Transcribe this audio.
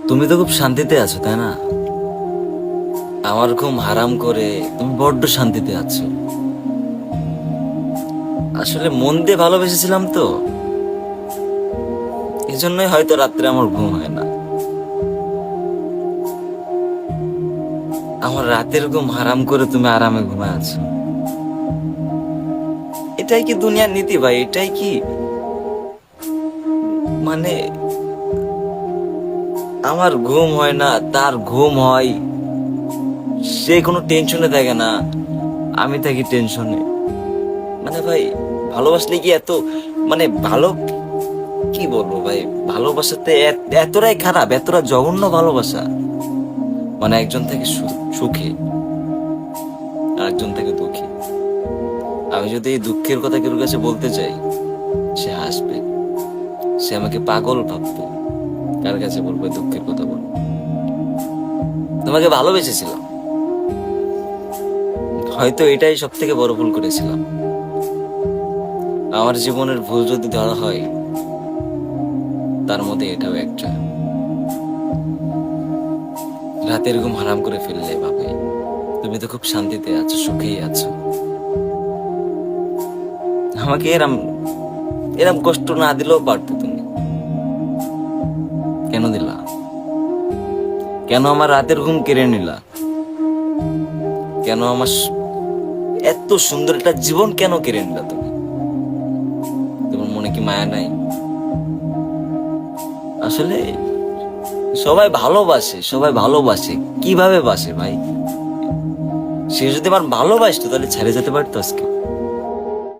তুমি তো খুব শান্তিতে আছো, তাই না? আমার ঘুম হারাম করে তুমি বড্ড শান্তিতে আছো। আসলে মন দিয়ে ভালোবেসেছিলাম তো, এজন্যই হয়তো রাত্রে আমার ঘুম হয় না। আমার রাতের ঘুম হারাম করে তুমি আরামে ঘুমায় আছো। এটাই কি দুনিয়ার নীতি ভাই? এটাই কি মানে আমার ঘুম হয় না, তার ঘুম হয়, সে কোনো টেনশনে থাকে না, আমি থাকি টেনশনে। মানে ভাই, ভালোবাসলে কি এত ভালো, কি বলবো ভাই, ভালোবাসাতে এতটাই খারাপ, এতটা জঘন্য ভালোবাসা? একজন থেকে সুখী আর একজন থেকে দুঃখী। আমি যদি এই দুঃখের কথা কেউ কাছে বলতে চাই, সে হাসবে, সে আমাকে পাগল ভাববে। কার কাছে বলবো এই দুঃখের কথা? বলবো তোমাকে ভালোবেসেছিলাম, হয়তো এটাই সব থেকে বড় ভুল করেছিলাম। আমার জীবনের ভুল যদি ধরা হয়, তার মধ্যে এটাও একটা। রাতের ঘুম হারাম করে ফেললে ভাবে। তুমি তো খুব শান্তিতে আছো, সুখেই আছো। আমাকে এরম এরম কষ্ট না দিলেও পারতো তুমি। কেন দিলা? কেন আমার রাতের ঘুম কেড়ে নিলা? কেন আমার এত সুন্দর একটা জীবন কেন কেড়ে নিলা তুমি? তোমার মনে কি মায়া নাই? আসলে সবাই ভালোবাসে, সবাই ভালোবাসে, কিভাবে বাসে ভাই? সে যদি আমার ভালোবাসতো তাহলে ছেড়ে যেতে পারতো আজকে।